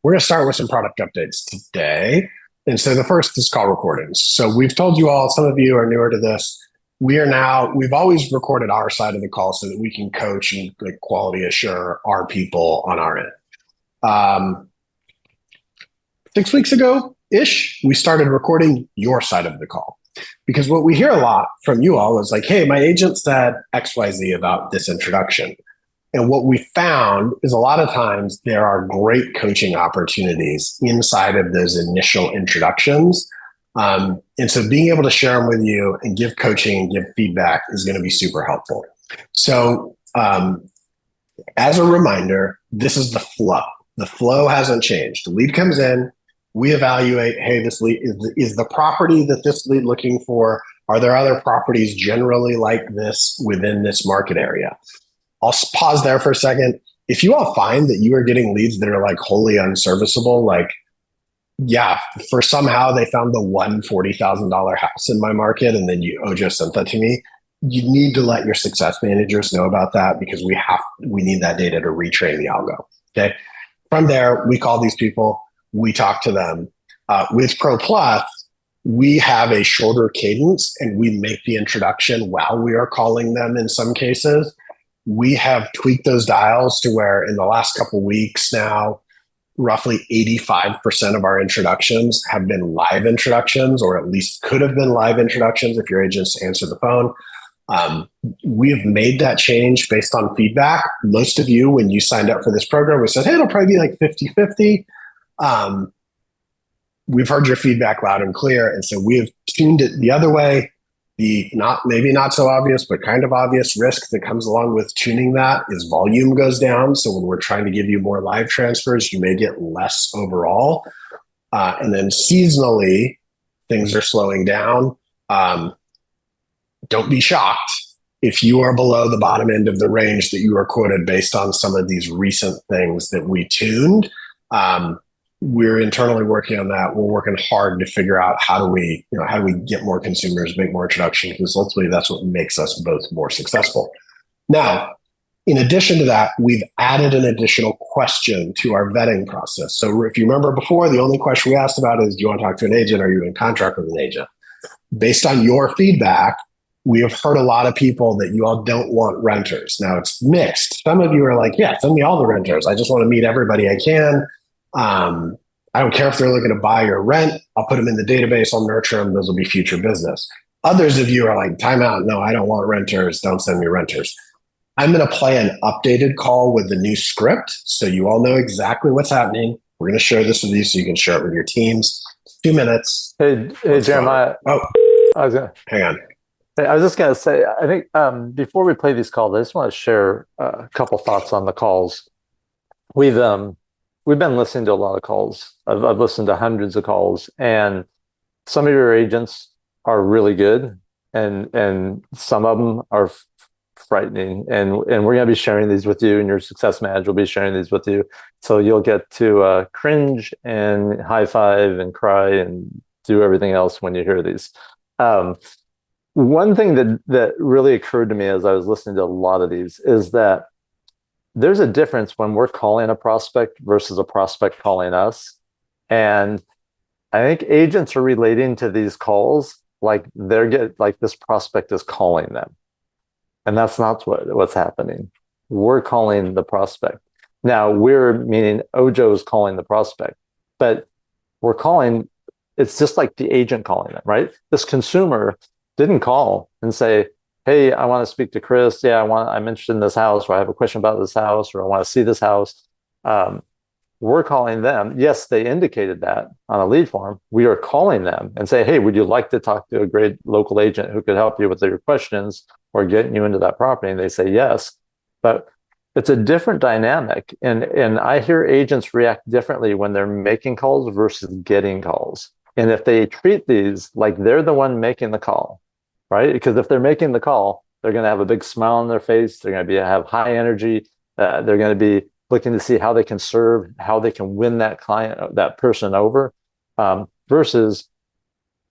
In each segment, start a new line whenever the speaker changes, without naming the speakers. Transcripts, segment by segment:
We're going to start with some product updates today. And so the first is call recordings. So we've told you all, some of you are newer to this. We've always recorded our side of the call so that we can coach and like, quality assure our people on our end. 6 weeks ago ish, we started recording your side of the call. Because what we hear a lot from you all is like, hey, my agent said XYZ about this introduction. And what we found is a lot of times there are great coaching opportunities inside of those initial introductions. And so being able to share them with you and give coaching and give feedback is going to be super helpful. So as a reminder, this is the flow. The flow hasn't changed. The lead comes in, we evaluate, hey, this lead is the property that this lead looking for. Are there other properties generally like this within this market area? I'll pause there for a second. If you all find that you are getting leads that are like wholly unserviceable, like, yeah, for somehow they found the one $40,000 house in my market and then Ojo sent that to me, you need to let your success managers know about that because we need that data to retrain the algo. Okay. From there, we call these people, we talk to them. With Pro Plus, we have a shorter cadence and we make the introduction while we are calling them in some cases. We have tweaked those dials to where in the last couple of weeks now, roughly 85% of our introductions have been live introductions, or at least could have been live introductions if your agents answer the phone. We have made that change based on feedback. Most of you, when you signed up for this program, we said, hey, it'll probably be like 50-50. We've heard your feedback loud and clear. And so we have tuned it the other way. The maybe not so obvious, but kind of obvious risk that comes along with tuning that is volume goes down. So when we're trying to give you more live transfers, you may get less overall. And then seasonally, things are slowing down. Don't be shocked if you are below the bottom end of the range that you are quoted based on some of these recent things that we tuned. We're internally working on that. We're working hard to figure out how do we get more consumers, make more introductions, because ultimately that's what makes us both more successful. Now, in addition to that, we've added an additional question to our vetting process. So if you remember before, the only question we asked about is, do you want to talk to an agent? Are you in contract with an agent? Based on your feedback, we have heard a lot of people that you all don't want renters. Now it's mixed. Some of you are like, yeah, send me all the renters. I just want to meet everybody I can. I don't care if they're looking to buy or rent. I'll put them in the database. I'll nurture them. Those will be future business. Others of you are like, time out. No, I don't want renters. Don't send me renters. I'm going to play an updated call with the new script so you all know exactly what's happening. We're going to share this with you so you can share it with your teams. 2 minutes.
Hey, Jeremiah.
Hang on.
I was just going to say, I think before we play these calls, I just want to share a couple thoughts on the calls. We've been listening to a lot of calls. I've listened to hundreds of calls, and some of your agents are really good, and some of them are frightening. And we're going to be sharing these with you, and your success manager will be sharing these with you. So you'll get to cringe and high five and cry and do everything else when you hear these. One thing that really occurred to me as I was listening to a lot of these is that there's a difference when we're calling a prospect versus a prospect calling us. And I think agents are relating to these calls like this prospect is calling them. And that's not what's happening. We're calling the prospect. Now meaning Ojo is calling the prospect, but we're calling, it's just like the agent calling them, right? This consumer didn't call and say, hey, I want to speak to Chris. Yeah, I'm interested in this house, or I have a question about this house, or I want to see this house. We're calling them. Yes, they indicated that on a lead form. We are calling them and say, hey, would you like to talk to a great local agent who could help you with your questions or getting you into that property? And they say yes. But it's a different dynamic. And I hear agents react differently when they're making calls versus getting calls. And if they treat these like they're the one making the call, right? Because if they're making the call, they're going to have a big smile on their face. They're going to have high energy. They're going to be looking to see how they can serve, how they can win that client, that person over, versus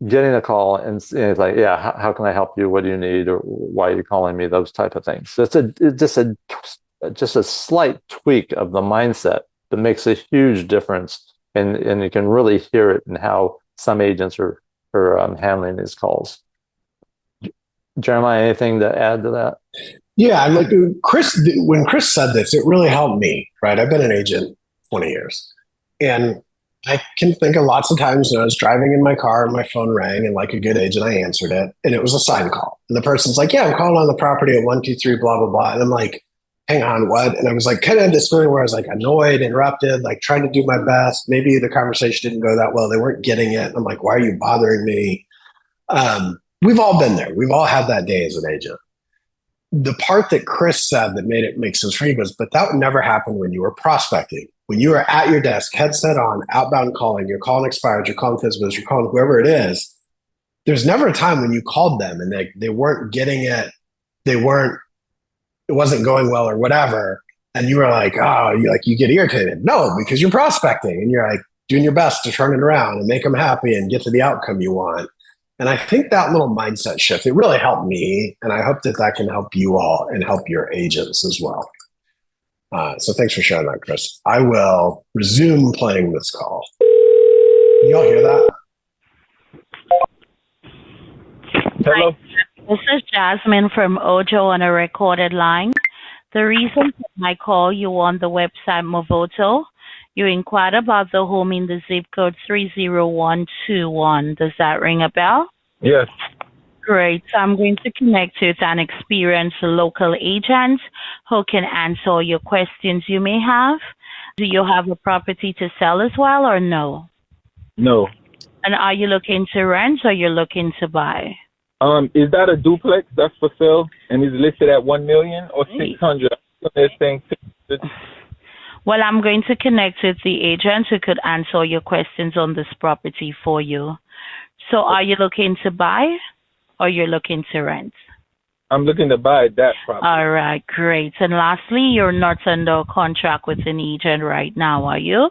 getting a call and it's like, yeah, how can I help you? What do you need? Or why are you calling me? Those type of things. So it's just a slight tweak of the mindset that makes a huge difference, and you can really hear it in how some agents are handling these calls. Jeremiah, anything to add to that?
Yeah, like Chris, when Chris said this, it really helped me, right? I've been an agent 20 years. And I can think of lots of times when I was driving in my car and my phone rang, and like a good agent, I answered it, and it was a sign call. And the person's like, yeah, I'm calling on the property at 123, blah, blah, blah. And I'm like, hang on, what? And I was like, kind of this feeling where I was like annoyed, interrupted, like trying to do my best. Maybe the conversation didn't go that well. They weren't getting it. And I'm like, why are you bothering me? We've all been there. We've all had that day as an agent. The part that Chris said that made it make sense for you goes, but that would never happen when you were prospecting. When you are at your desk, headset on, outbound calling, you're calling expired, you're calling FSBOs, you're calling whoever it is, there's never a time when you called them and they weren't getting it, it wasn't going well or whatever, and you were like, oh, you get irritated. No, because you're prospecting and you're like doing your best to turn it around and make them happy and get to the outcome you want. And I think that little mindset shift, it really helped me. And I hope that that can help you all and help your agents as well. So thanks for sharing that, Chris. I will resume playing this call. Can y'all hear that?
Hello.
This is Jasmine from Ojo on a recorded line. The reason I call you on the website Movoto, you inquired about the home in the zip code 30121. Does that ring a bell?
Yes.
Great. So I'm going to connect you with an experienced local agent who can answer all your questions you may have. Do you have a property to sell as well or no?
No.
And are you looking to rent or you're looking to buy?
Is that a duplex that's for sale and is listed at 1 million or 600? This thing.
Well, I'm going to connect with the agent who could answer your questions on this property for you. So are you looking to buy or you're looking to rent?
I'm looking to buy that property.
All right, great. And lastly, you're not under contract with an agent right now, are you?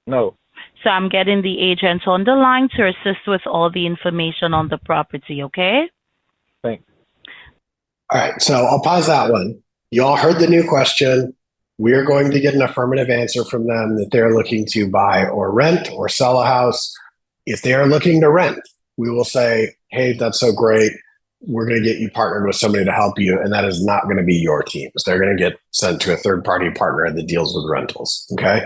No.
So I'm getting the agent on the line to assist with all the information on the property, okay?
Thanks.
All right, so I'll pause that one. You all heard the new question. We're going to get an affirmative answer from them that they're looking to buy or rent or sell a house. If they are looking to rent, we will say, hey, that's so great. We're going to get you partnered with somebody to help you. And that is not going to be your teams. They're going to get sent to a third-party partner that deals with rentals, okay?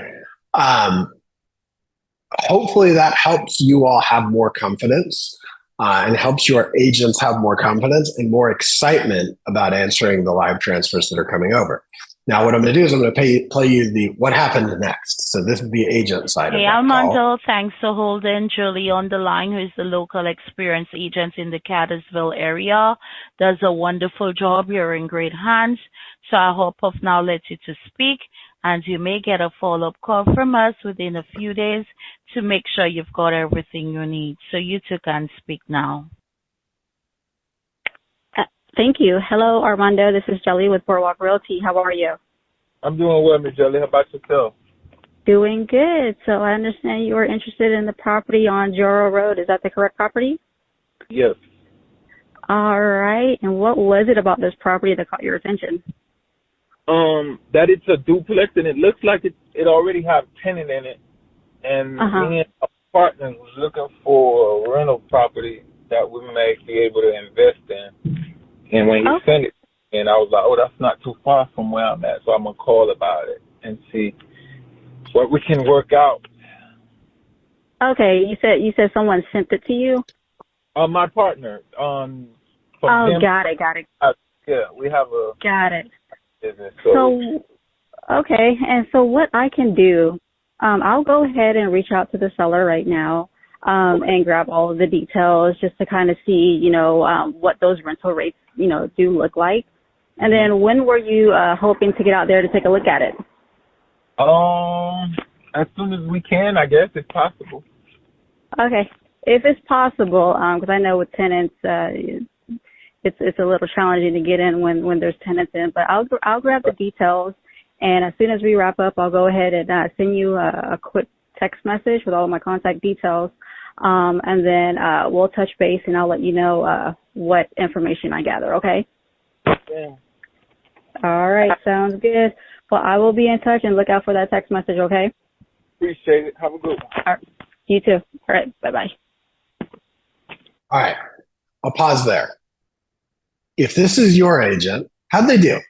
Hopefully that helps you all have more confidence and helps your agents have more confidence and more excitement about answering the live transfers that are coming over. Now, what I'm going to do is I'm going to play you the what happened next. So this is the agent side of
Hey,
that
Armando,
call.
thanks for holding. Julie on the line, who is the local experienced agent in the Cartersville area, does a wonderful job. You're in great hands. So I hope I've now let you to speak, and you may get a follow-up call from us within a few days to make sure you've got everything you need. So you two can speak now.
Thank you. Hello, Armando. This is Jelly with Boardwalk Realty. How are you?
I'm doing well, Ms. Jelly. How about yourself?
Doing good. So I understand you are interested in the property on Joro Road. Is that the correct property?
Yes.
All right. And what was it about this property that caught your attention?
That it's a duplex and it looks like it already have tenant in it. And me and a partner was looking for a rental property that we may be able to invest in. And when he sent it, and I was like, oh, that's not too far from where I'm at, so I'm going to call about it and see what we can work out.
Okay, you said someone sent it to you?
My partner. From him,
got it.
yeah, we have a
Got it.
business.
So, okay, and so what I can do, I'll go ahead and reach out to the seller right now and grab all of the details just to kind of see, what those rental rates, do look like. And then when were you hoping to get out there to take a look at it?
As soon as we can, I guess, if possible.
Okay. If it's possible, because I know with tenants, it's a little challenging to get in when there's tenants in, but I'll grab the details, and as soon as we wrap up, I'll go ahead and send you a quick text message with all of my contact details, and then we'll touch base, and I'll let you know what information I gather, okay?
Yeah.
All right, sounds good. Well, I will be in touch and look out for that text message, okay?
Appreciate it. Have a good one.
All right. You too. All right. Bye-bye.
All right. I'll pause there. If this is your agent, how'd they do?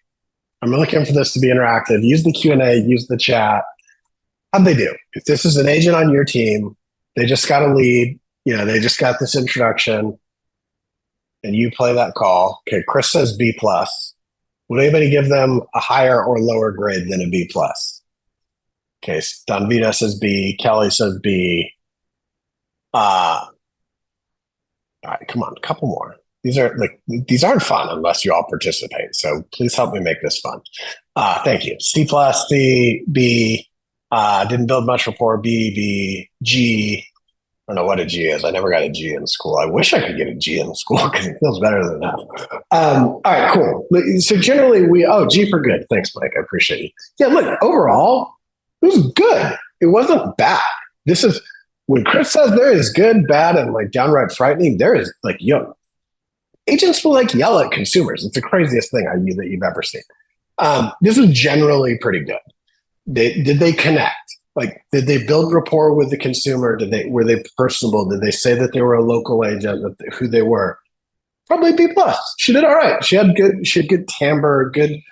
I'm looking for this to be interactive. Use the Q&A, use the chat. How'd they do? If this is an agent on your team, they just got a lead, they just got this introduction, and you play that call. Okay, Chris says B+. Would anybody give them a higher or lower grade than a B+? Okay, Don Vita says B, Kelly says B. All right, come on, a couple more. These aren't fun unless you all participate. So please help me make this fun. Thank you. C+, C, B, didn't build much rapport, B, G. I don't know what a G is. I never got a G in school. I wish I could get a G in school because it feels better than that. All right, cool. So generally G for good. Thanks, Mike. I appreciate you. Yeah, look, overall, it was good. It wasn't bad. This is, when Chris says there is good, bad, and downright frightening, there is agents will yell at consumers. It's the craziest thing that you've ever seen. This was generally pretty good. Did they connect? Did they build rapport with the consumer? Were they personable? Did they say that they were a local agent, who they were? Probably B+. She did all right. She had good timbre, good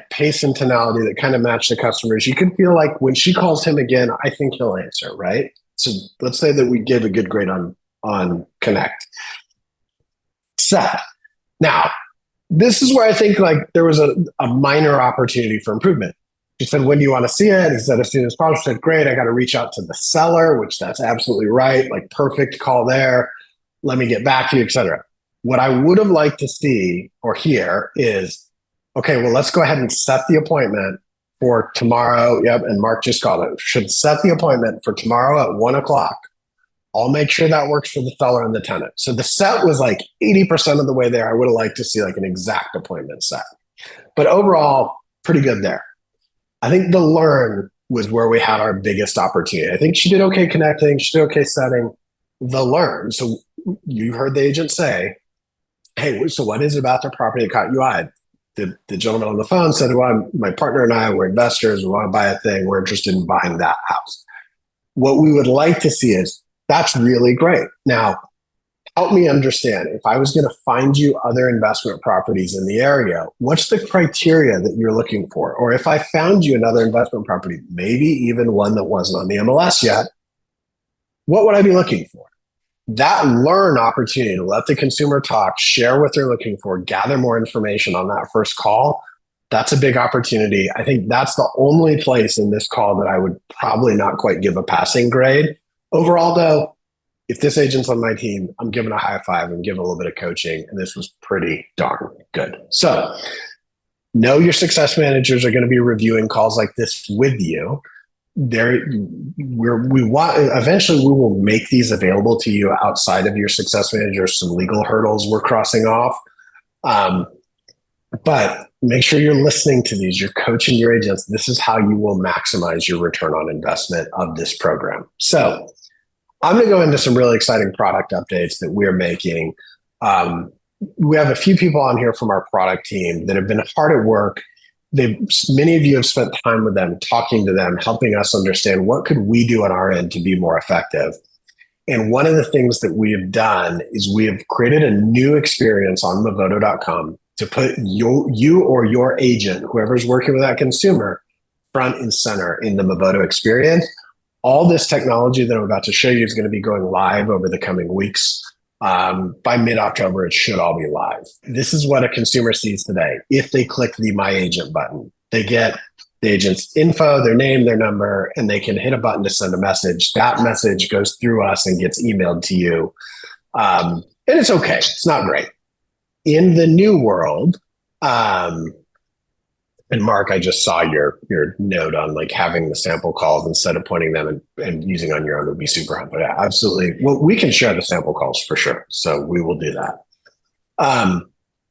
pace and tonality that kind of matched the customers. You can feel like when she calls him again, I think he'll answer, right? So let's say that we gave a good grade on Connect. Seth. Now, this is where I think there was a minor opportunity for improvement. She said, when do you want to see it? He said, as soon as possible. She said, great, I got to reach out to the seller, which that's absolutely right. Perfect call there. Let me get back to you, etc. What I would have liked to see or hear is, okay, well, let's go ahead and set the appointment for tomorrow. Yep, and Mark just called it. Should set the appointment for tomorrow at 1:00. I'll make sure that works for the seller and the tenant. So the set was 80% of the way there. I would have liked to see an exact appointment set. But overall, pretty good there. I think the learn was where we had our biggest opportunity. I think she did okay connecting. She did okay setting. The learn. So you heard the agent say, hey, so what is it about the property that caught you eye? The gentleman on the phone said, well, my partner and I, we're investors. We want to buy a thing. We're interested in buying that house. What we would like to see is, that's really great. Now, help me understand. If I was going to find you other investment properties in the area, what's the criteria that you're looking for? Or if I found you another investment property, maybe even one that wasn't on the MLS yet, what would I be looking for? That learn opportunity to let the consumer talk, share what they're looking for, gather more information on that first call, that's a big opportunity. I think that's the only place in this call that I would probably not quite give a passing grade. Overall, though, if this agent's on my team, I'm giving a high five and giving a little bit of coaching, and this was pretty darn good. So know your success managers are going to be reviewing calls like this with you. Eventually we will make these available to you outside of your success manager. Some legal hurdles we're crossing off. But make sure you're listening to these. You're coaching your agents. This is how you will maximize your return on investment of this program. So I'm going to go into some really exciting product updates that we're making. We have a few people on here from our product team that have been hard at work. Many of you have spent time with them, talking to them, helping us understand what could we do on our end to be more effective. And one of the things that we have done is we have created a new experience on Movoto.com to put you or your agent, whoever's working with that consumer, front and center in the Movoto experience. All this technology that I'm about to show you is going to be going live over the coming weeks. By mid-October, it should all be live. This is what a consumer sees today. If they click the My Agent button, they get the agent's info, their name, their number, and they can hit a button to send a message. That message goes through us and gets emailed to you. And it's okay. It's not great. In the new world, and Mark, I just saw your note on having the sample calls instead of pointing them and using on your own would be super helpful. Yeah, absolutely. Well, we can share the sample calls for sure. So we will do that.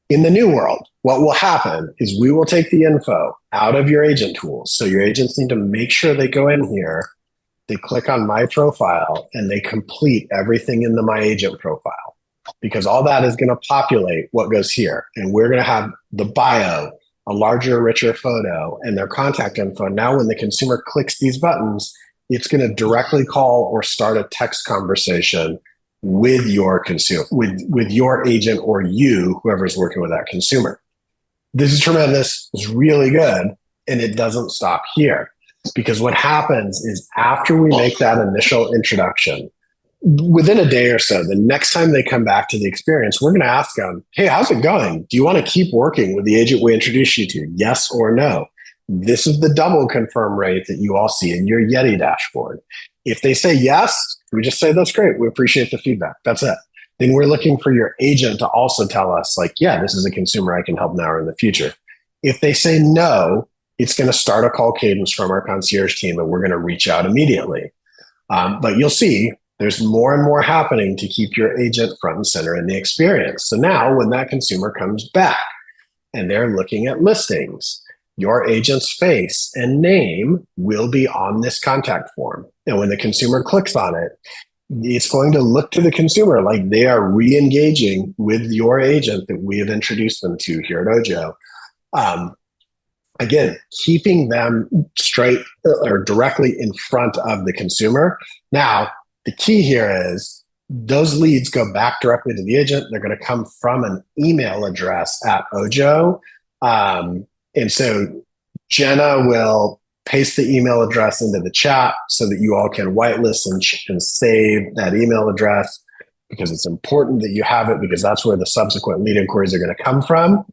In the new world, what will happen is we will take the info out of your agent tools. So your agents need to make sure they go in here, they click on My Profile, and they complete everything in the My Agent profile, because all that is going to populate what goes here. And we're going to have the bio, a larger, richer photo and their contact info. Now, when the consumer clicks these buttons, it's going to directly call or start a text conversation with your consumer, with your agent or you, whoever's working with that consumer. This is tremendous. It's really good. And it doesn't stop here, because what happens is after we make that initial introduction, within a day or so, the next time they come back to the experience, we're going to ask them, hey, how's it going? Do you want to keep working with the agent we introduced you to? Yes or no? This is the double confirm rate that you all see in your Yeti dashboard. If they say yes, we just say, that's great. We appreciate the feedback. That's it. Then we're looking for your agent to also tell us, like, yeah, this is a consumer I can help now or in the future. If they say no, it's going to start a call cadence from our concierge team, and we're going to reach out immediately. But you'll see there's more and more happening to keep your agent front and center in the experience. So now when that consumer comes back and they're looking at listings, your agent's face and name will be on this contact form. And when the consumer clicks on it, it's going to look to the consumer like they are re-engaging with your agent that we have introduced them to here at Ojo. Again, keeping them straight or directly in front of the consumer. Now, the key here is those leads go back directly to the agent. They're going to come from an email address at Ojo. And so Jenna will paste the email address into the chat so that you all can whitelist and save that email address, because it's important that you have it, because that's where the subsequent lead inquiries are going to come from.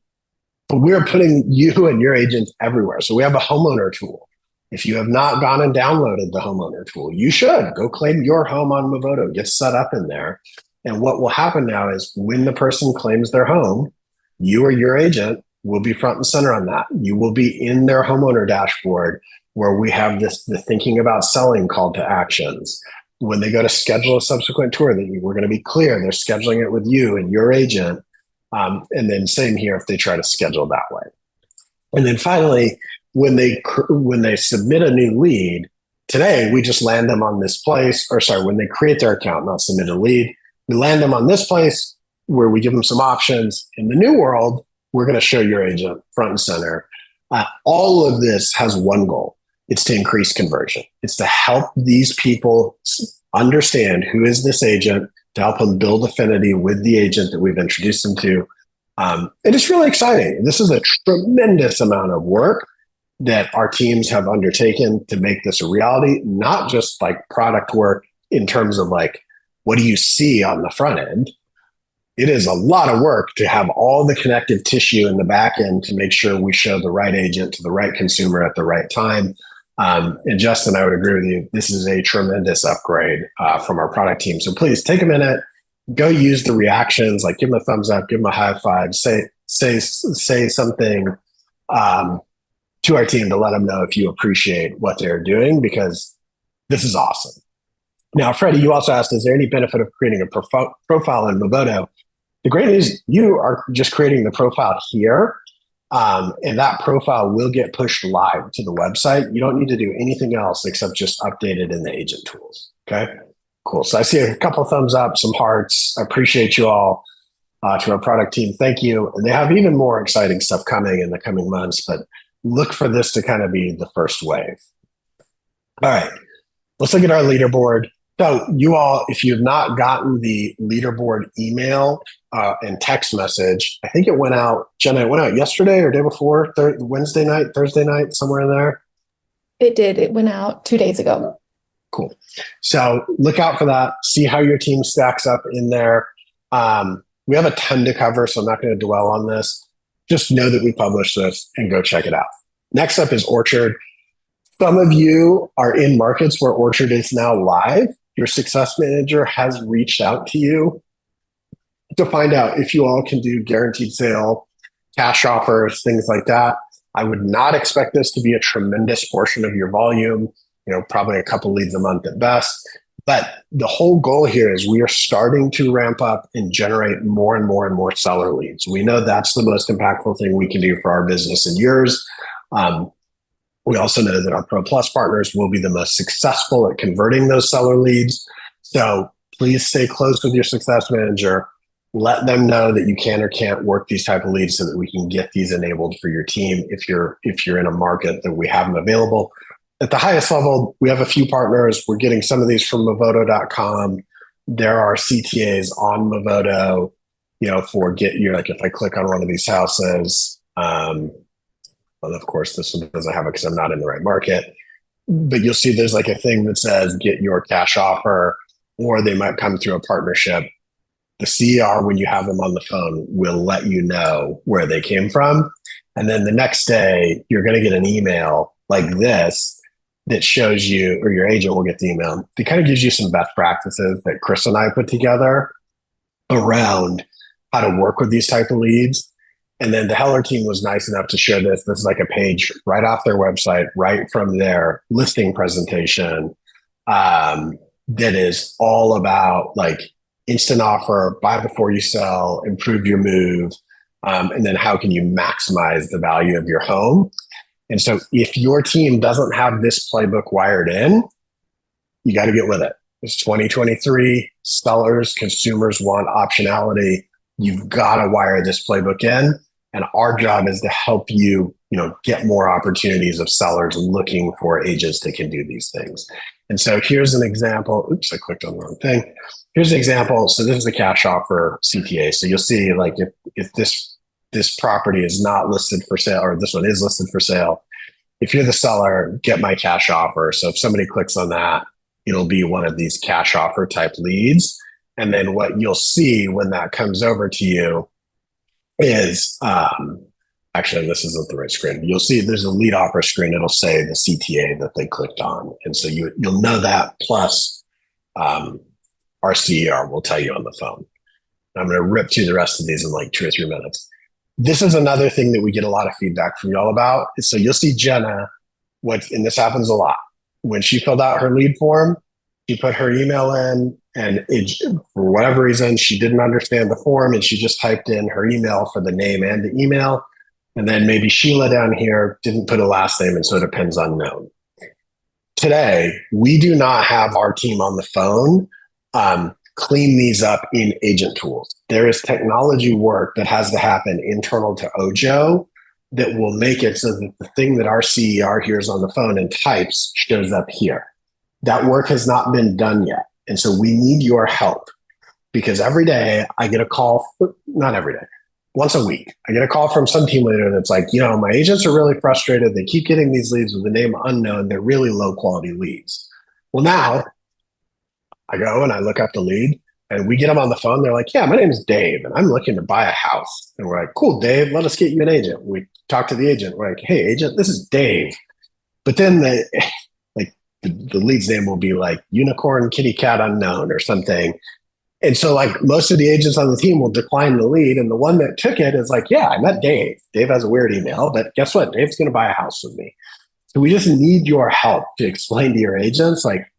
But we're putting you and your agents everywhere. So we have a homeowner tool. If you have not gone and downloaded the homeowner tool, you should go claim your home on Movoto. Get set up in there. And what will happen now is when the person claims their home, you or your agent will be front and center on that. You will be in their homeowner dashboard where we have the thinking about selling call to actions. When they go to schedule a subsequent tour, that we're going to be clear, they're scheduling it with you and your agent. And then same here if they try to schedule that way. And then finally, when they submit a new lead, today we just land them on this place, or sorry, when they create their account, not submit a lead, we land them on this place where we give them some options. In the new world, we're going to show your agent front and center. All of this has one goal. It's to increase conversion. It's to help these people understand who is this agent, to help them build affinity with the agent that we've introduced them to. And it's really exciting. This is a tremendous amount of work that our teams have undertaken to make this a reality, not just like product work in terms of like, what do you see on the front end? It is a lot of work to have all the connective tissue in the back end to make sure we show the right agent to the right consumer at the right time. And Justin, I would agree with you. This is a tremendous upgrade from our product team. So please take a minute, go use the reactions, like give them a thumbs up, give them a high five, say something to our team to let them know if you appreciate what they're doing, because this is awesome. Now, Freddie, you also asked, is there any benefit of creating a profile in Movoto? The great news, you are just creating the profile here. And that profile will get pushed live to the website. You don't need to do anything else except just update it in the agent tools. Okay, cool. So I see a couple of thumbs up, some hearts. I appreciate you all. To our product team, thank you. And they have even more exciting stuff coming in the coming months, but look for this to kind of be the first wave. All right, let's look at our leaderboard. So you all, if you have not gotten the leaderboard email and text message, I think it went out, Jenna, it went out yesterday or day before, Wednesday night, Thursday night, somewhere in there?
It did. It went out 2 days ago.
Cool. So look out for that. See how your team stacks up in there. We have a ton to cover, so I'm not going to dwell on this. Just know that we published this and go check it out. Next up is Orchard. Some of you are in markets where Orchard is now live. Your success manager has reached out to you to find out if you all can do guaranteed sale, cash offers, things like that. I would not expect this to be a tremendous portion of your volume, probably a couple leads a month at best. But the whole goal here is we are starting to ramp up and generate more and more and more seller leads. We know that's the most impactful thing we can do for our business and yours. We also know that our Pro Plus partners will be the most successful at converting those seller leads. So please stay close with your success manager. let them know that you can or can't work these type of leads so that we can get these enabled for your team if you're in a market that we have them available. At the highest level, we have a few partners. We're getting some of these from Movoto.com. There are CTAs on Movoto, for like if I click on one of these houses, well, of course, this one doesn't have it because I'm not in the right market. But you'll see there's like a thing that says get your cash offer, or they might come through a partnership. The CER, when you have them on the phone, will let you know where they came from. And then the next day, you're going to get an email like this that shows you, or your agent will get the email. It kind of gives you some best practices that Chris and I put together around how to work with these type of leads. And then the Heller team was nice enough to share this. This is like a page right off their website, right from their listing presentation, that is all about like instant offer, buy before you sell, improve your move, and then how can you maximize the value of your home. And so if your team doesn't have this playbook wired in, you got to get with it. It's 2023, sellers, consumers want optionality. You've got to wire this playbook in. And our job is to help you, get more opportunities of sellers looking for agents that can do these things. And so here's an example. Oops, I clicked on the wrong thing. Here's an example. So this is a cash offer CTA. So you'll see like if this property is not listed for sale, or this one is listed for sale, if you're the seller, get my cash offer. So if somebody clicks on that, it'll be one of these cash offer type leads. And then what you'll see when that comes over to you is, actually, this isn't the right screen. You'll see there's a lead offer screen. It'll say the CTA that they clicked on. And so you'll know that, plus our CER will tell you on the phone. I'm going to rip through the rest of these in like 2 or 3 minutes. This is another thing that we get a lot of feedback from y'all about. So you'll see Jenna, and this happens a lot. When she filled out her lead form, she put her email in, and for whatever reason, she didn't understand the form, and she just typed in her email for the name and the email. And then maybe Sheila down here didn't put a last name, and so it depends unknown. Today, we do not have our team on the phone clean these up in agent tools. There is technology work that has to happen internal to Ojo that will make it so that the thing that our CER hears on the phone and types shows up here. That work has not been done yet. And so we need your help, because every day I get a call, not every day, once a week, I get a call from some team leader that's like, my agents are really frustrated. They keep getting these leads with the name unknown. They're really low quality leads. Well, now I go and I look up the lead, and we get them on the phone. They're like, yeah, my name is Dave, and I'm looking to buy a house. And we're like, cool, Dave, let us get you an agent. We talk to the agent. We're like, hey, agent, this is Dave. But then the lead's name will be like Unicorn Kitty Cat Unknown or something. And so like most of the agents on the team will decline the lead. And the one that took it is like, yeah, I met Dave. Dave has a weird email, but guess what? Dave's going to buy a house with me. So we just need your help to explain to your agents, like,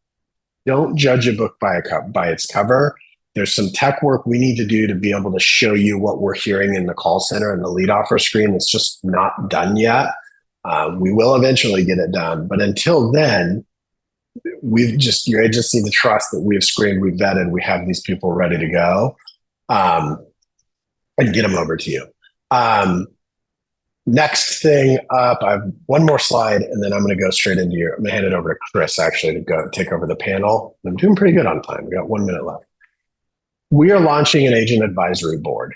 don't judge a book by its cover. There's some tech work we need to do to be able to show you what we're hearing in the call center and the lead offer screen. It's just not done yet. We will eventually get it done. But until then, your agents need to trust that we've screened, we've vetted, we have these people ready to go, and get them over to you. Next thing up, I have one more slide, and then I'm going to go straight into I'm going to hand it over to Chris, actually, to go take over the panel. I'm doing pretty good on time. We got 1 minute left. We are launching an agent advisory board.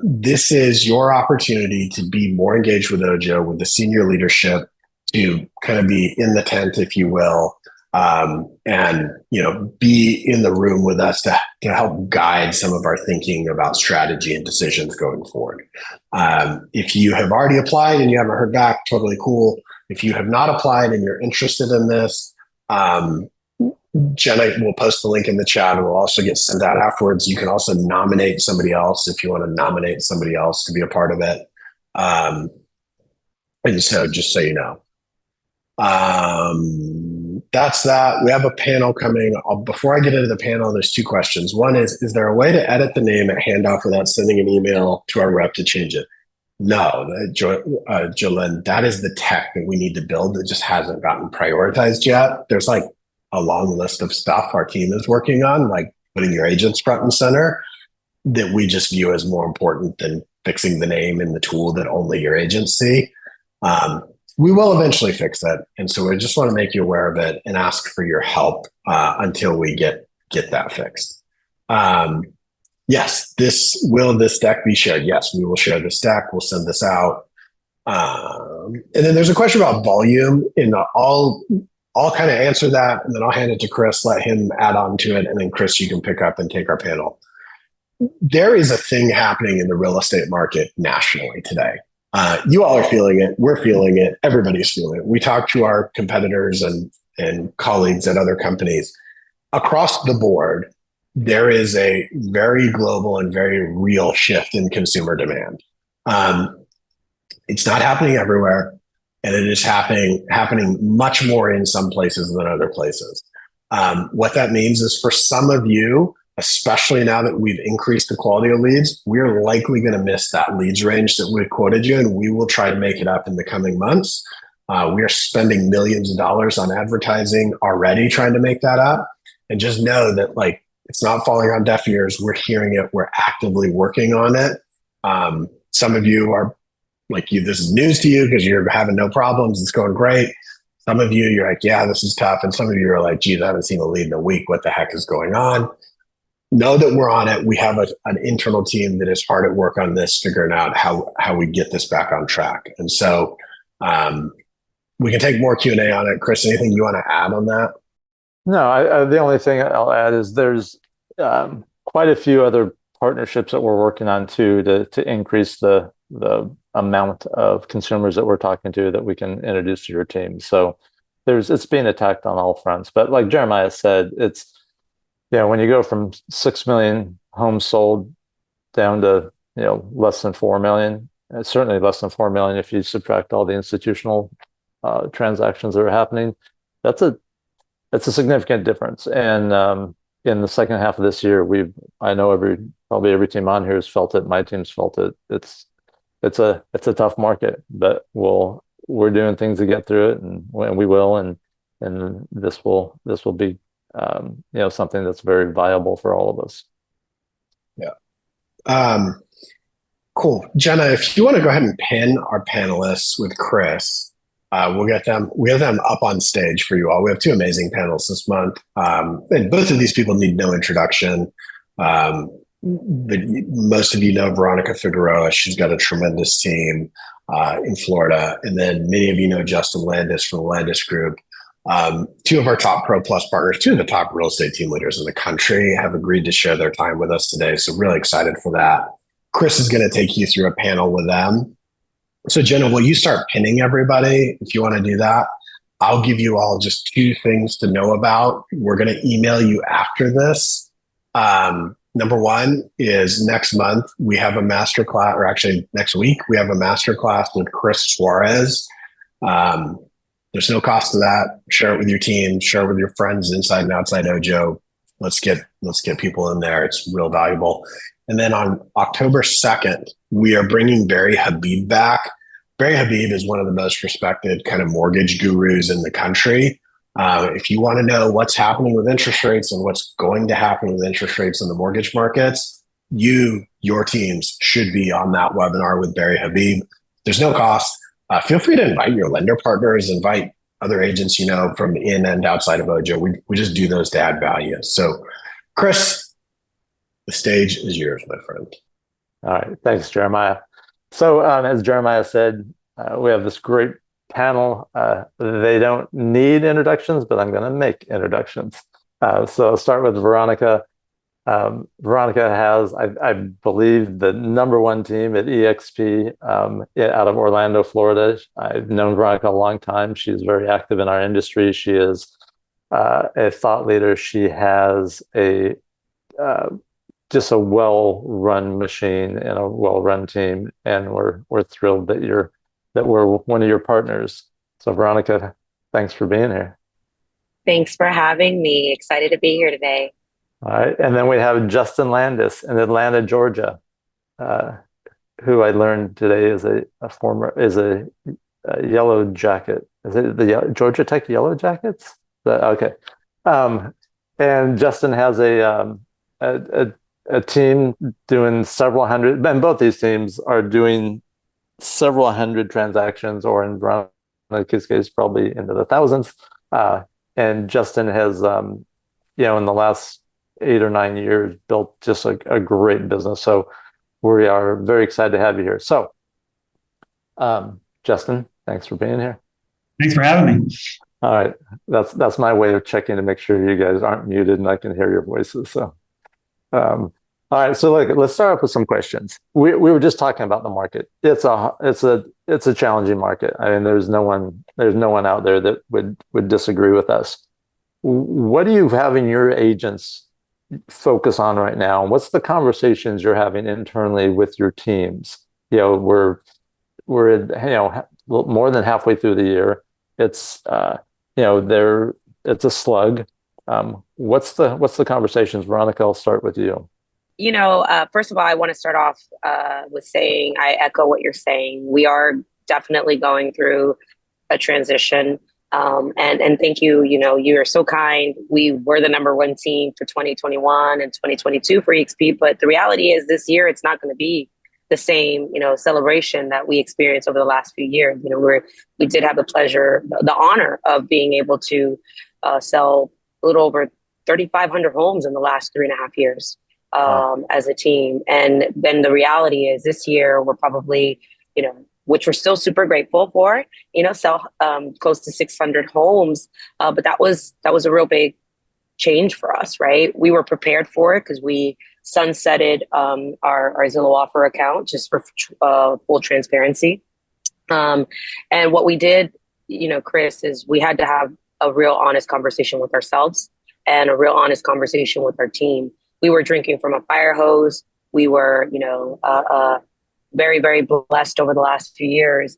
This is your opportunity to be more engaged with Ojo, with the senior leadership, to kind of be in the tent, if you will, and be in the room with us to help guide some of our thinking about strategy and decisions going forward. If you have already applied and you haven't heard back, totally cool. If you have not applied and you're interested in this, Jenna will post the link in the chat. It will also get sent out afterwards. You can also nominate somebody else if you want to nominate somebody else to be a part of it. And so just so you know. That's that. We have a panel coming. Before I get into the panel, there's 2 questions. One is there a way to edit the name at handoff without sending an email to our rep to change it? No, Jolene, that is the tech that we need to build that just hasn't gotten prioritized yet. There's like a long list of stuff our team is working on, like putting your agents front and center. that we just view as more important than fixing the name and the tool that only your agents see. We will eventually fix it. And so we just want to make you aware of it and ask for your help until we get that fixed. Yes, this deck be shared? Yes, we will share this deck. We'll send this out. And then there's a question about volume, and I'll kind of answer that, and then I'll hand it to Chris, let him add on to it, and then Chris, you can pick up and take our panel. There is a thing happening in the real estate market nationally today. You all are feeling it. We're feeling it. Everybody's feeling it. We talk to our competitors and colleagues at other companies. Across the board, there is a very global and very real shift in consumer demand. It's not happening everywhere, and it is happening much more in some places than other places. What that means is for some of you, especially now that we've increased the quality of leads, we're likely going to miss that leads range that we quoted you, and we will try to make it up in the coming months. We are spending millions of dollars on advertising already trying to make that up. And just know that it's not falling on deaf ears. We're hearing it. We're actively working on it. Some of you are this is news to you because you're having no problems. It's going great. Some of you, you're like, yeah, this is tough. And some of you are like, geez, I haven't seen a lead in a week. What the heck is going on? Know that we're on it. We have an internal team that is hard at work on this, figuring out how we get this back on track. And so we can take more Q&A on it. Chris, anything you want to add on that?
No, the only thing I'll add is there's quite a few other partnerships that we're working on too to increase the amount of consumers that we're talking to that we can introduce to your team. So it's being attacked on all fronts. But like Jeremiah said, it's when you go from 6 million homes sold down to less than 4 million, certainly less than 4 million if you subtract all the institutional transactions that are happening, that's a significant difference. And in the second half of this year, I know probably every team on here has felt it. My team's felt it. It's a tough market, but we're doing things to get through it, and we will, and this will be something that's very viable for all of us.
Yeah. Cool. Jenna, if you want to go ahead and pin our panelists with Chris, we'll get them up on stage for you all. We have 2 amazing panels this month. And both of these people need no introduction. But most of you know Veronica Figueroa. She's got a tremendous team in Florida. And then many of you know Justin Landis from the Landis Group. 2 of our top Pro Plus partners, 2 of the top real estate team leaders in the country have agreed to share their time with us today. So really excited for that. Chris is going to take you through a panel with them. So Jenna, will you start pinning everybody if you want to do that? I'll give you all just 2 things to know about. We're going to email you after this. Number 1 is next month, we have a masterclass, or actually next week, we have a masterclass with Chris Suarez. There's no cost to that. Share it with your team, share it with your friends inside and outside Ojo. Let's get people in there. It's real valuable. And then on October 2nd, we are bringing Barry Habib back. Barry Habib is one of the most respected kind of mortgage gurus in the country. If you want to know what's happening with interest rates and what's going to happen with interest rates in the mortgage markets, your teams should be on that webinar with Barry Habib. There's no cost. Feel free to invite your lender partners, invite other agents from in and outside of Ojo. We just do those to add value. So, Chris, the stage is yours, my friend.
All right. Thanks, Jeremiah. So as Jeremiah said, we have this great panel. They don't need introductions, but I'm going to make introductions. So I'll start with Veronica. Veronica has, I believe, the #1 team at EXP out of Orlando, Florida. I've known Veronica a long time. She's very active in our industry. She is a thought leader. She has just a well-run machine and a well-run team, and we're thrilled that we're one of your partners. So Veronica, thanks for being here.
Thanks for having me. Excited to be here today.
All right, and then we have Justin Landis in Atlanta, Georgia, who I learned today is a Yellow Jacket. Is it the Georgia Tech Yellow Jackets? Okay, and Justin has a a team doing several hundred, and both these teams are doing several hundred transactions, or in Veronica's case, probably into the thousands. And Justin has, in the last 8 or 9 years, built just a great business. So we are very excited to have you here. So, Justin, thanks for being here.
Thanks for having me.
All right, that's my way of checking to make sure you guys aren't muted and I can hear your voices. So, all right, so let's start off with some questions. We were just talking about the market. It's a challenging market. I mean, there's no one out there that would disagree with us. What are you having your agents focus on right now? What's the conversations you're having internally with your teams? We're more than halfway through the year. It's it's a slug. What's the conversations? Veronica, I'll start with you.
First of all, I want to start off with saying I echo what you're saying. We are definitely going through a transition. And thank you. You are so kind. We were the #1 team for 2021 and 2022 for EXP. But the reality is this year, it's not going to be the same, celebration that we experienced over the last few years. We did have the pleasure, the honor of being able to sell a little over 3,500 homes in the last 3.5 years as a team. And then the reality is this year, we're probably, which we're still super grateful for, sell close to 600 homes. But that was a real big change for us, right? We were prepared for it because we sunsetted our Zillow Offer account, just for full transparency. And what we did, Chris, is we had to have a real honest conversation with ourselves and a real honest conversation with our team. We were drinking from a fire hose. We were, very, very blessed over the last few years.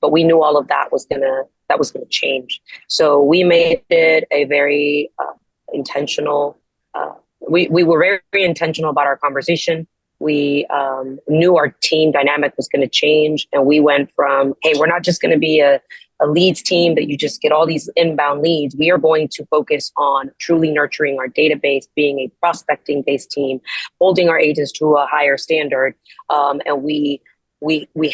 But we knew all of that was gonna change. So we made it a very intentional. We were very intentional about our conversation. We knew our team dynamic was going to change, and we went from, hey, we're not just going to be a leads team that you just get all these inbound leads. We are going to focus on truly nurturing our database, being a prospecting-based team, holding our agents to a higher standard. And we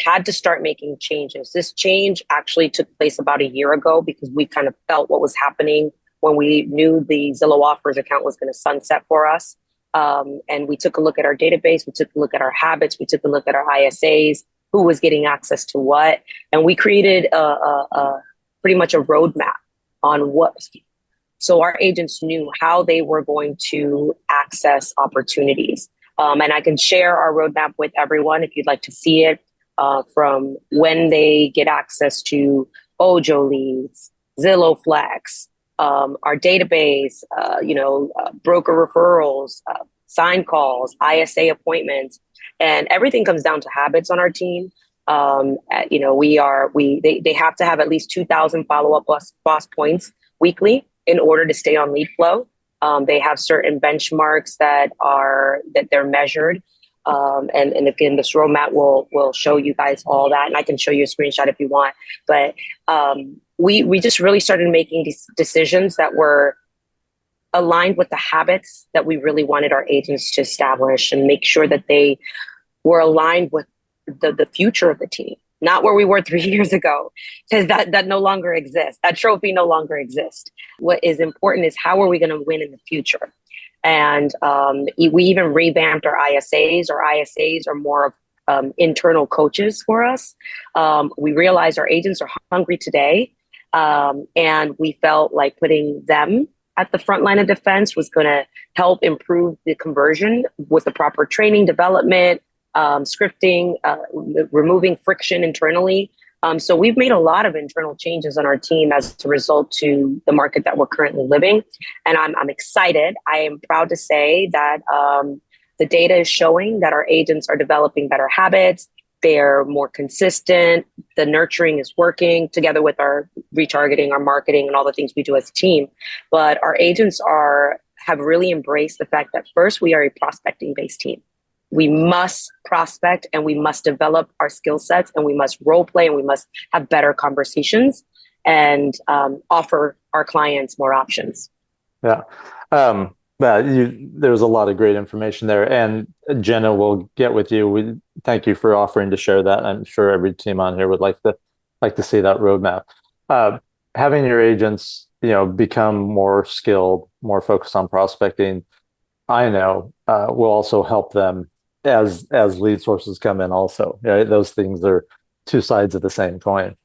had to start making changes. This change actually took place about a year ago because we kind of felt what was happening when we knew the Zillow Offers account was going to sunset for us. And we took a look at our database. We took a look at our habits. We took a look at our ISAs, who was getting access to what. And we created pretty much a roadmap on what. So our agents knew how they were going to access opportunities. And I can share our roadmap with everyone if you'd like to see it, from when they get access to Ojo leads, Zillow Flex, our database, broker referrals, sign calls, ISA appointments, and everything comes down to habits on our team. They have to have at least 2,000 follow-up boss points weekly in order to stay on lead flow. They have certain benchmarks that they're measured. And again, this roadmap will show you guys all that, and I can show you a screenshot if you want. But we just really started making these decisions that were aligned with the habits that we really wanted our agents to establish, and make sure that they were aligned with the future of the team, not where we were 3 years ago, because that no longer exists. That trophy no longer exists. What is important is how are we going to win in the future? And we even revamped our ISAs. Our ISAs are more of internal coaches for us. We realized our agents are hungry today, and we felt like putting them at the front line of defense was going to help improve the conversion with the proper training, development, scripting, removing friction internally. So we've made a lot of internal changes on our team as a result to the market that we're currently living. And I'm excited. I am proud to say that the data is showing that our agents are developing better habits. They're more consistent. The nurturing is working together with our retargeting, our marketing, and all the things we do as a team. But our agents have really embraced the fact that first, we are a prospecting-based team. We must prospect, and we must develop our skill sets, and we must role play, and we must have better conversations and offer our clients more options.
Yeah. But there's a lot of great information there, and Jenna will get with you. We thank you for offering to share that. I'm sure every team on here would like to see that roadmap. Having your agents, become more skilled, more focused on prospecting, I know will also help them as lead sources come in. Also, right? Those things are two sides of the same coin.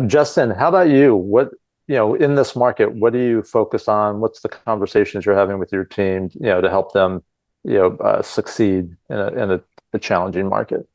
Justin, how about you? What in this market, what do you focus on? What's the conversations you're having with your team, to help them, succeed in a challenging market?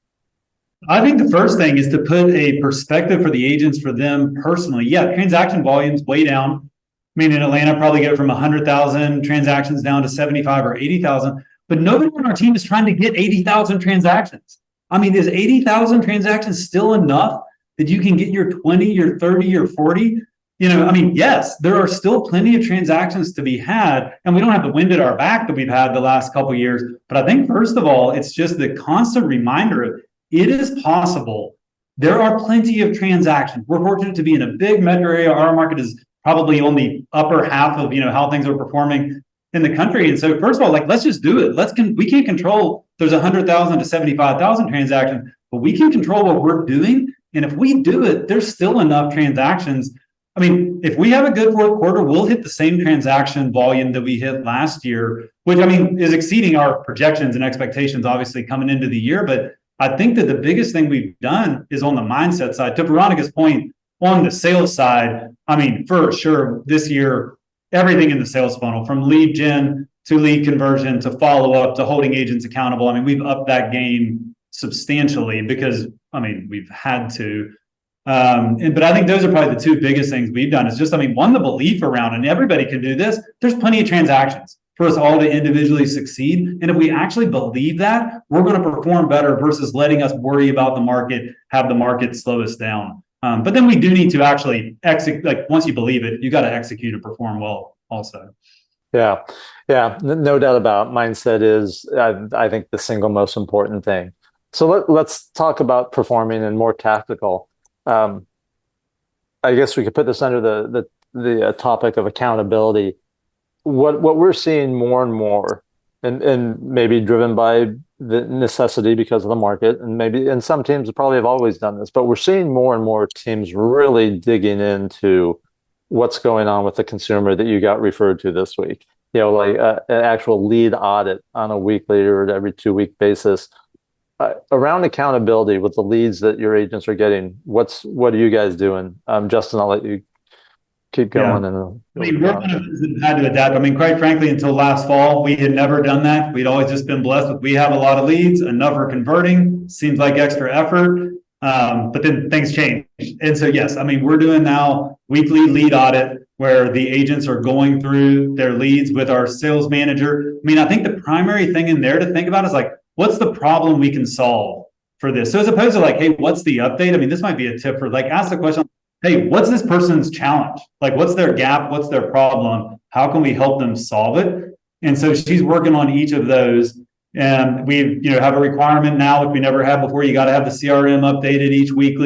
I think the first thing is to put a perspective for the agents, for them personally. Yeah, transaction volume's way down. I mean, in Atlanta, probably get from 100,000 transactions down to 75 or 80,000. But nobody on our team is trying to get 80,000 transactions. I mean, is 80,000 transactions still enough that you can get your 20, your 30, your 40? Yes, there are still plenty of transactions to be had, and we don't have the wind at our back that we've had the last couple of years. But I think, first of all, it's just the constant reminder of it is possible. There are plenty of transactions. We're fortunate to be in a big metro area. Our market is probably on the upper half of how things are performing in the country. And so, first of all, let's just do it. We can't control there's 100,000 to 75,000 transactions, but we can control what we're doing. And if we do it, there's still enough transactions. I mean, if we have a good fourth quarter, we'll hit the same transaction volume that we hit last year, which is exceeding our projections and expectations, obviously, coming into the year. But I think that the biggest thing we've done is on the mindset side. To Veronica's point, on the sales side, for sure, this year, everything in the sales funnel, from lead gen to lead conversion to follow up to holding agents accountable. We've upped that game substantially because, we've had to. But I think those are probably the two biggest things we've done is just, one, the belief around, and everybody can do this. There's plenty of transactions for us all to individually succeed. And if we actually believe that, we're going to perform better versus letting us worry about the market, have the market slow us down. But then we do need to actually execute. Once you believe it, you got to execute and perform well also.
Yeah. No doubt about mindset is, I think, the single most important thing. So let's talk about performing and more tactical. I guess we could put this under the topic of accountability. What we're seeing more and more, and maybe driven by the necessity because of the market, and some teams probably have always done this, but we're seeing more and more teams really digging into what's going on with the consumer that you got referred to this week. An actual lead audit on a weekly or every 2-week basis. Around accountability with the leads that your agents are getting, what are you guys doing? Justin, I'll let you keep going.
We're going to have to adapt. Quite frankly, until last fall, we had never done that. We'd always just been blessed with, we have a lot of leads, enough are converting, seems like extra effort. But then things change. And so, yes, we're doing now weekly lead audit where the agents are going through their leads with our sales manager. I think the primary thing in there to think about is what's the problem we can solve for this? So as opposed to hey, what's the update? This might be a tip for ask the question, hey, what's this person's challenge? What's their gap? What's their problem? How can we help them solve it? And so she's working on each of those. And we have a requirement now, which we never had before. You got to have the CRM updated each week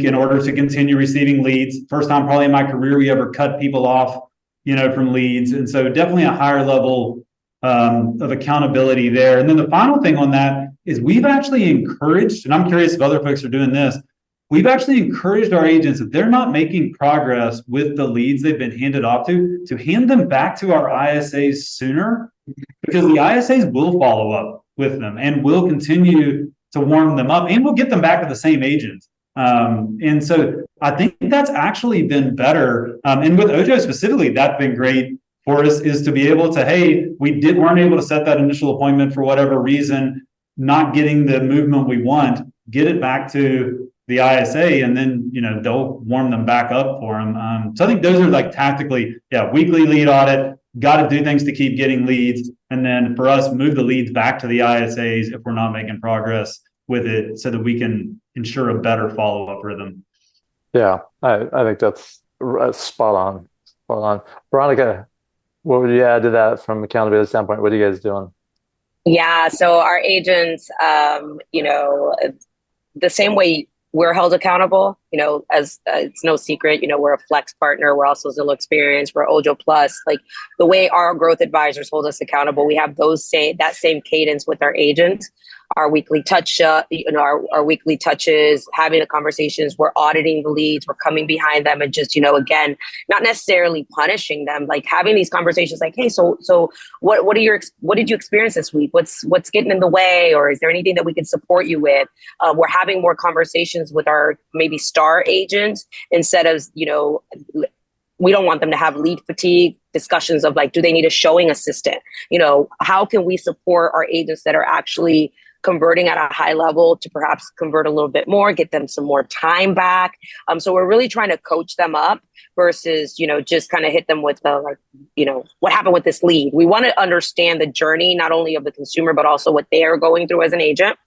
in order to continue receiving leads. First time probably in my career we ever cut people off, from leads. And so definitely a higher level of accountability there. And then the final thing on that is we've actually encouraged, and I'm curious if other folks are doing this, we've actually encouraged our agents, if they're not making progress with the leads they've been handed off to hand them back to our ISAs sooner, because the ISAs will follow up with them and will continue to warm them up, and we'll get them back to the same agent. And so I think that's actually been better. And with Ojo specifically, that's been great for us, is to be able to, hey, weren't able to set that initial appointment for whatever reason, not getting the movement we want, get it back to the ISA, and then they'll warm them back up for them. So I think those are tactically, weekly lead audit, got to do things to keep getting leads, and then for us, move the leads back to the ISAs if we're not making progress with it, so that we can ensure a better follow-up rhythm.
Yeah, I think that's spot on. Veronica, what would you add to that from accountability standpoint? What are you guys doing?
Yeah, so our agents, the same way we're held accountable, as it's no secret, we're a Flex partner. We're also Zillow Experience. We're Ojo Plus. Like the way our growth advisors hold us accountable, we have that same cadence with our agents. Our weekly touch, our weekly touches, having the conversations, we're auditing the leads, we're coming behind them and just, again, not necessarily punishing them, like having these conversations like, hey, so what did you experience this week? What's getting in the way? Or is there anything that we can support you with? We're having more conversations with our maybe star agents instead of, we don't want them to have lead fatigue discussions of like, do they need a showing assistant? How can we support our agents that are actually converting at a high level to perhaps convert a little bit more, get them some more time back. So we're really trying to coach them up versus, just kind of hit them with what happened with this lead. We want to understand the journey, not only of the consumer, but also what they are going through as an agent.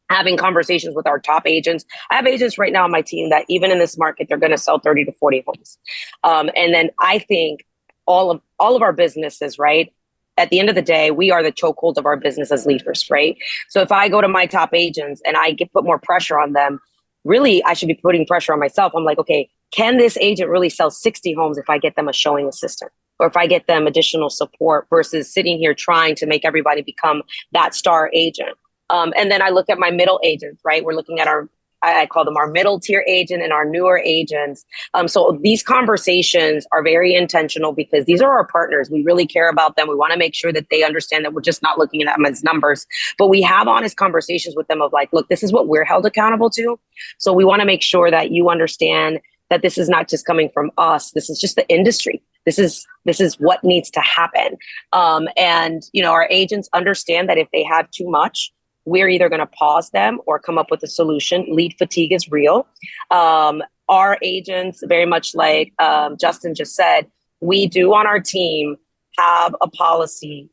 Having conversations with our top agents. I have agents right now on my team that even in this market, they're going to sell 30 to 40 homes. And then I think all of our businesses, right? At the end of the day, we are the chokehold of our business as leaders, right? So if I go to my top agents and I put more pressure on them, really, I should be putting pressure on myself. I'm like, okay, can this agent really sell 60 homes if I get them a showing assistant? Or if I get them additional support versus sitting here trying to make everybody become that star agent. And then I look at my middle agents, right? We're looking at I call them our middle tier agent and our newer agents. So these conversations are very intentional because these are our partners. We really care about them. We want to make sure that they understand that we're just not looking at them as numbers, but we have honest conversations with them of like, look, this is what we're held accountable to. So we want to make sure that you understand that this is not just coming from us. This is just the industry. This is what needs to happen. And, our agents understand that if they have too much, we're either going to pause them or come up with a solution. Lead fatigue is real. Our agents, very much like Justin just said, we do on our team have a policy.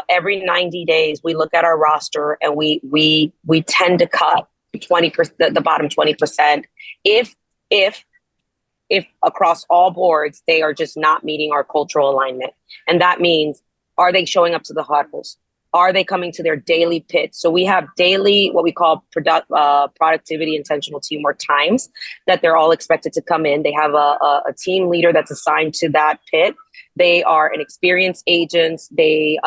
Every 90 days, we look at our roster and we tend to cut 20%, the bottom 20%. If across all boards, they are just not meeting our cultural alignment. And that means, are they showing up to the huddles? Are they coming to their daily pitch? So we have daily, what we call productivity intentional teamwork times that they're all expected to come in. They have a team leader that's assigned to that pit. They are an experienced agents. They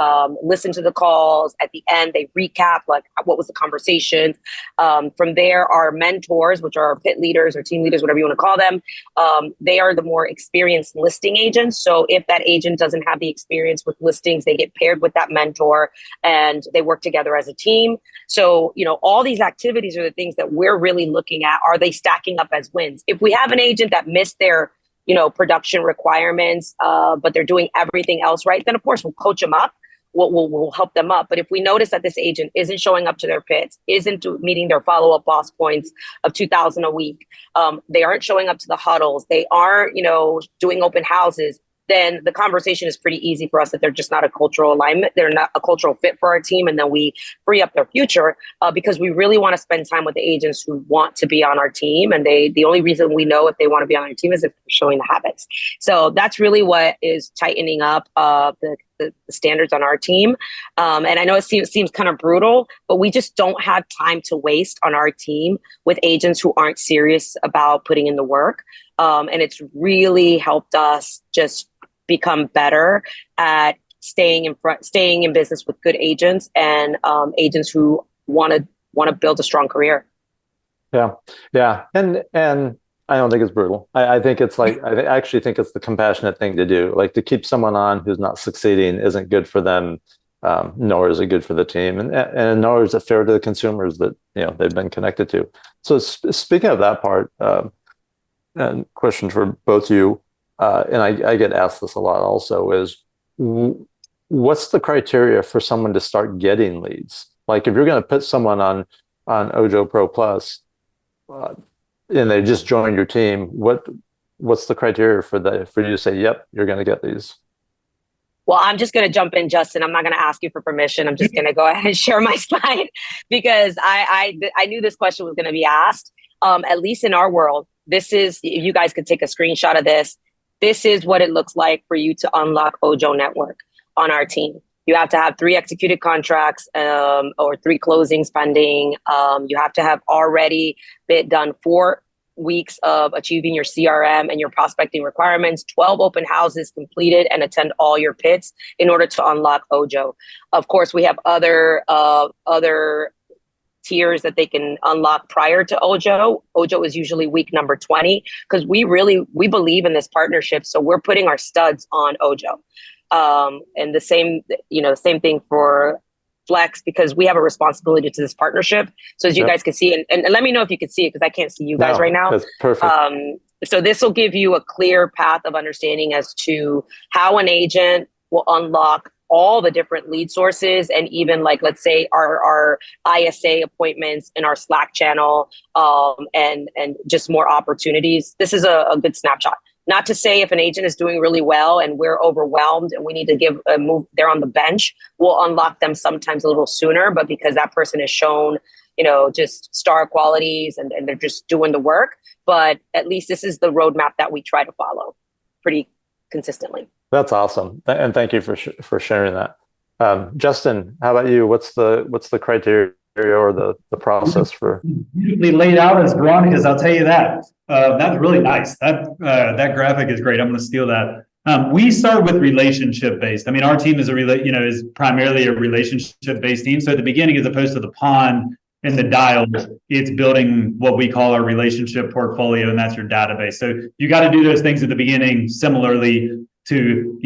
listen to the calls. At the end, they recap like what was the conversation. From there, our mentors, which are our pit leaders or team leaders, whatever you want to call them, they are the more experienced listing agents. So if that agent doesn't have the experience with listings, they get paired with that mentor and they work together as a team. So, all these activities are the things that we're really looking at. Are they stacking up as wins? If we have an agent that missed their production requirements, but they're doing everything else right, then of course we'll coach them up. We'll help them up. But if we notice that this agent isn't showing up to their pits, isn't meeting their follow-up boss points of 2,000 a week, they aren't showing up to the huddles, they aren't, doing open houses, then the conversation is pretty easy for us that they're just not a cultural alignment. They're not a cultural fit for our team. And then we free up their future because we really want to spend time with the agents who want to be on our team. And the only reason we know if they want to be on our team is if they're showing the habits. So that's really what is tightening up the standards on our team. And I know it seems kind of brutal, but we just don't have time to waste on our team with agents who aren't serious about putting in the work. And it's really helped us just become better at staying in business with good agents and agents who want to build a strong career.
Yeah. And I don't think it's brutal. I think it's like, I actually think it's the compassionate thing to do. Like to keep someone on who's not succeeding isn't good for them, nor is it good for the team. And nor is it fair to the consumers that, they've been connected to. So speaking of that part, and question for both you, and I get asked this a lot also, is what's the criteria for someone to start getting leads? Like if you're going to put someone on Ojo Pro Plus, and they just joined your team, what's the criteria for you to say, yep, you're going to get these?
Well, I'm just going to jump in, Justin. I'm not going to ask you for permission. I'm just going to go ahead and share my slide because I knew this question was going to be asked. At least in our world, this is, if you guys could take a screenshot of this, this is what it looks like for you to unlock Ojo Network on our team. You have to have 3 executed contracts or 3 closings pending. You have to have already done 4 weeks of achieving your CRM and your prospecting requirements, 12 open houses completed, and attend all your pits in order to unlock Ojo. Of course, we have other tiers that they can unlock prior to Ojo. Ojo is usually week number 20 because we believe in this partnership. So we're putting our studs on Ojo. And the same thing for Flex, because we have a responsibility to this partnership. So as you guys can see, and let me know if you can see it because I can't see you guys right now.
That's perfect.
So this will give you a clear path of understanding as to how an agent will unlock all the different lead sources, and even like, let's say our ISA appointments in our Slack channel, and just more opportunities. This is a good snapshot. Not to say if an agent is doing really well and we're overwhelmed and we need to give a move, they're on the bench, we'll unlock them sometimes a little sooner, but because that person has shown, just star qualities and they're just doing the work. But at least this is the roadmap that we try to follow pretty consistently.
That's awesome. And thank you for sharing that. Justin, how about you? What's the criteria or the process for?
Beautifully laid out as Veronica's, I'll tell you that. That's really nice. That graphic is great. I'm going to steal that. We start with relationship based. I mean, our team is is primarily a relationship based team. So at the beginning, as opposed to the pond and the dial, it's building what we call our relationship portfolio, and that's your database. So you got to do those things at the beginning, similarly to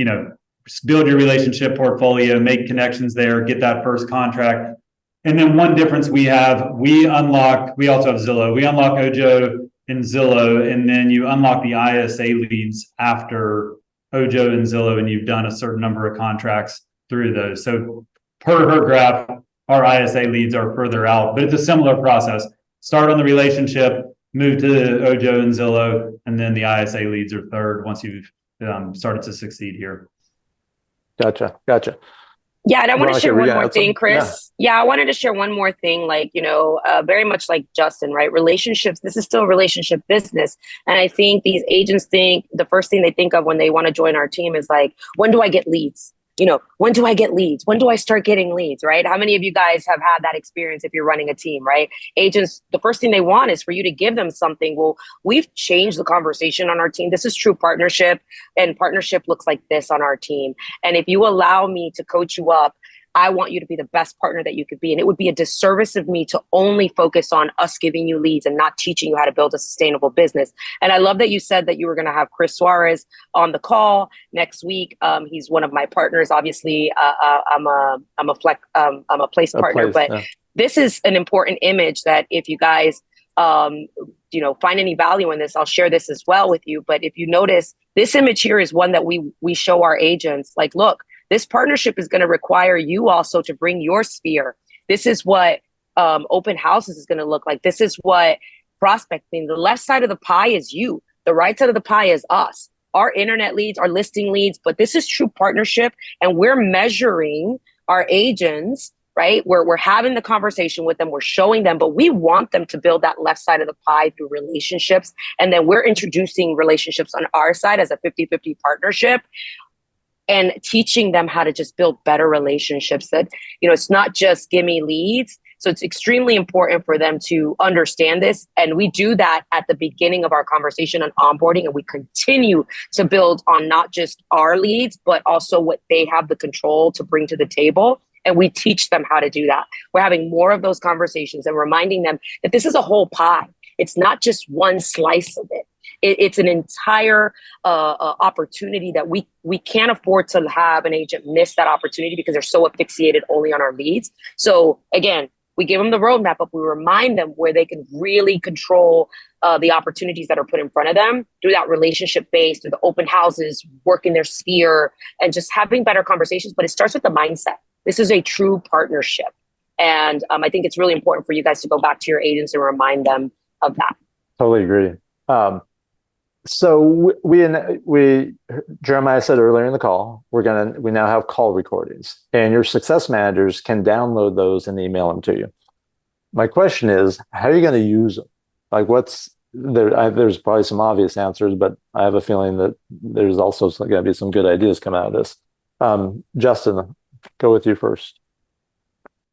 build your relationship portfolio, make connections there, get that first contract. And then one difference we also have Zillow. We unlock Ojo and Zillow, and then you unlock the ISA leads after Ojo and Zillow, and you've done a certain number of contracts through those. So per her graph, our ISA leads are further out, but it's a similar process. Start on the relationship, move to Ojo and Zillow, and then the ISA leads are third once you've started to succeed here.
Gotcha.
Yeah, and I want to share one more thing,
something?
Chris. Yeah, I wanted to share one more thing, very much like Justin, right? Relationships, this is still a relationship business. And I think these agents think the first thing they think of when they want to join our team is like, when do I get leads? When do I get leads? When do I start getting leads, right? How many of you guys have had that experience if you're running a team, right? Agents, the first thing they want is for you to give them something. Well, we've changed the conversation on our team. This is true partnership, and partnership looks like this on our team. And if you allow me to coach you up, I want you to be the best partner that you could be. And it would be a disservice of me to only focus on us giving you leads and not teaching you how to build a sustainable business. And I love that you said that you were going to have Chris Suarez on the call next week. He's one of my partners. Obviously, I'm a place partner, but this is an important image that if you guys, find any value in this, I'll share this as well with you. But if you notice, this image here is one that we show our agents, like, look, this partnership is going to require you also to bring your sphere. This is what open houses is going to look like. This is what prospecting. The left side of the pie is you. The right side of the pie is us. Our internet leads, our listing leads, but this is true partnership. And we're measuring our agents, right? We're having the conversation with them. We're showing them, but we want them to build that left side of the pie through relationships. And then we're introducing relationships on our side as a 50-50 partnership, and teaching them how to just build better relationships that, it's not just give me leads. So it's extremely important for them to understand this. And we do that at the beginning of our conversation on onboarding. And we continue to build on not just our leads, but also what they have the control to bring to the table. And we teach them how to do that. We're having more of those conversations and reminding them that this is a whole pie. It's not just one slice of it. It's an entire opportunity that we can't afford to have an agent miss that opportunity because they're so asphyxiated only on our leads. So again, we give them the roadmap, but we remind them where they can really control the opportunities that are put in front of them through that relationship base, through the open houses, working their sphere, and just having better conversations. But it starts with the mindset. This is a true partnership. And I think it's really important for you guys to go back to your agents and remind them of that.
Totally agree. So we Jeremiah said earlier in the call, we now have call recordings, and your success managers can download those and email them to you. My question is, how are you going to use them? Like, there's probably some obvious answers, but I have a feeling that there's also going to be some good ideas come out of this. Justin, go with you first.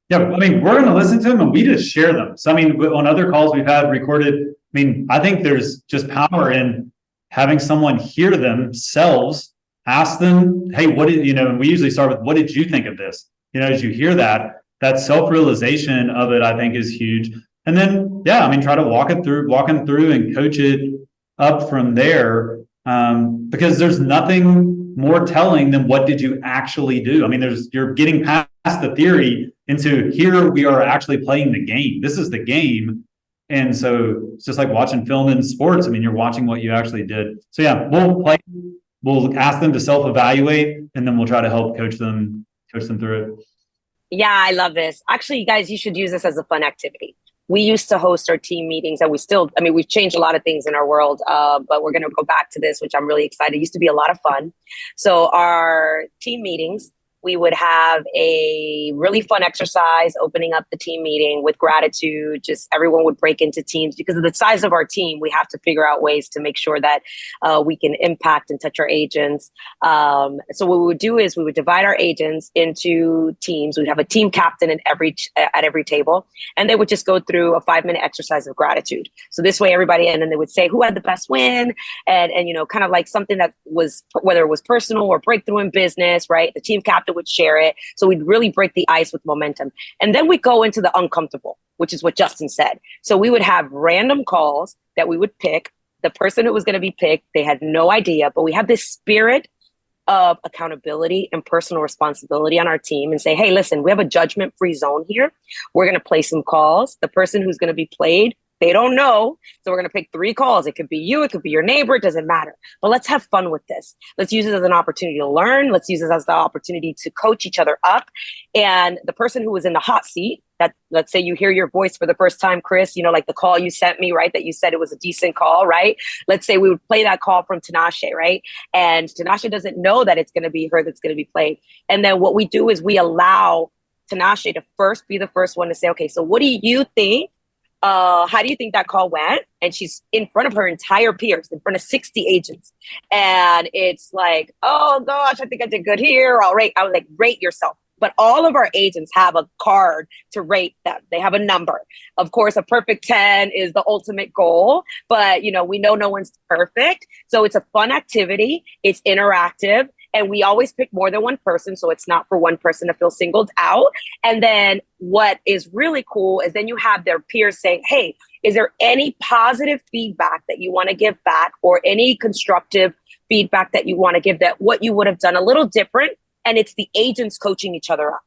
Yeah, I mean, we're going to listen to them and we just share them. So, I mean, on other calls we've had recorded, I mean, I think there's just power in having someone hear themselves, ask them, hey, and we usually start with, what did you think of this? As you hear that self-realization of it, I think is huge. And then, yeah, I mean, try to walk them through and coach it up from there. Because there's nothing more telling than what did you actually do? I mean, you're getting past the theory into here we are actually playing the game. This is the game. And so it's just like watching film in sports. I mean, you're watching what you actually did. So yeah, we'll ask them to self-evaluate and then we'll try to help coach them through it.
Yeah, I love this. Actually, you guys, you should use this as a fun activity. We used to host our team meetings and we've changed a lot of things in our world, but we're going to go back to this, which I'm really excited. It used to be a lot of fun. So our team meetings, we would have a really fun exercise opening up the team meeting with gratitude. Just everyone would break into teams because of the size of our team. We have to figure out ways to make sure that we can impact and touch our agents. So what we would do is we would divide our agents into teams. We'd have a team captain at every table, and they would just go through a 5-minute exercise of gratitude. So this way everybody, and then they would say who had the best win and kind of like something that was, whether it was personal or breakthrough in business, right? The team captain would share it. So we'd really break the ice with momentum. And then we go into the uncomfortable, which is what Justin said. So we would have random calls that we would pick. The person who was going to be picked, they had no idea, but we have this spirit of accountability and personal responsibility on our team and say, hey, listen, we have a judgment-free zone here. We're going to play some calls. The person who's going to be played, they don't know. So we're going to pick 3 calls. It could be you. It could be your neighbor. It doesn't matter. But let's have fun with this. Let's use it as an opportunity to learn. Let's use it as the opportunity to coach each other up. And the person who was in the hot seat, that let's say you hear your voice for the first time, Chris, like the call you sent me, right? That you said it was a decent call, right? Let's say we would play that call from Tinashe, right? And Tinashe doesn't know that it's going to be her that's going to be played. And then what we do is we allow Tinashe to first be the first one to say, okay, so what do you think? How do you think that call went? And she's in front of her entire peers, in front of 60 agents. And it's like, oh gosh, I think I did good here. I was like, rate yourself. But all of our agents have a card to rate them. They have a number. Of course, a perfect 10 is the ultimate goal, but we know no one's perfect. So it's a fun activity. It's interactive. And we always pick more than one person. So it's not for one person to feel singled out. And then what is really cool is then you have their peers saying, hey, is there any positive feedback that you want to give back or any constructive feedback that you want to give that what you would have done a little different? And it's the agents coaching each other up.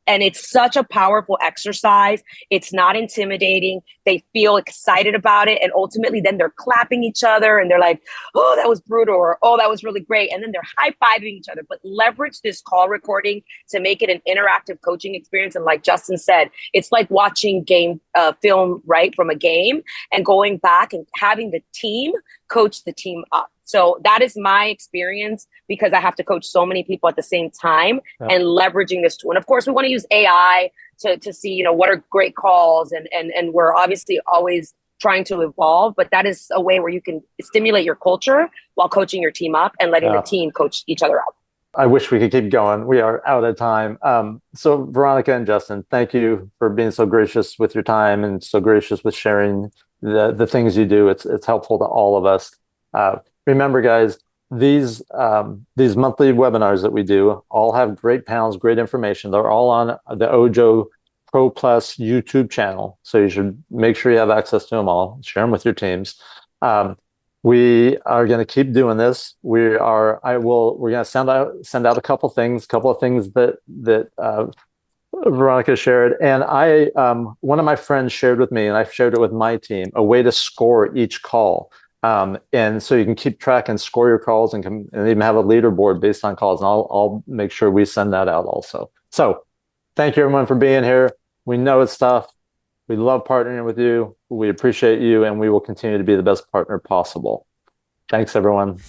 And it's such a powerful exercise. It's not intimidating. They feel excited about it. And ultimately, then they're clapping each other and they're like, oh, that was brutal, or oh, that was really great. And then they're high-fiving each other. But leverage this call recording to make it an interactive coaching experience. And like Justin said, it's like watching film, right, from a game and going back and having the team coach the team up. So that is my experience because I have to coach so many people at the same time and leveraging this tool. And of course, we want to use AI to see, what are great calls. And we're obviously always trying to evolve, but that is a way where you can stimulate your culture while coaching your team up and letting the team coach each other up.
I wish we could keep going. We are out of time. So Veronica and Justin, thank you for being so gracious with your time and so gracious with sharing the things you do. It's helpful to all of us. Remember, guys, these monthly webinars that we do all have great panels, great information. They're all on the Ojo Pro Plus YouTube channel, so you should make sure you have access to them all. Share them with your teams. We are going to keep doing this. We're going to send out a couple of things that Veronica shared, and one of my friends shared with me, and I shared it with my team, a way to score each call. And so you can keep track and score your calls and even have a leaderboard based on calls. And I'll make sure we send that out also. So thank you everyone for being here. We know it's tough. We love partnering with you. We appreciate you, and we will continue to be the best partner possible. Thanks, everyone.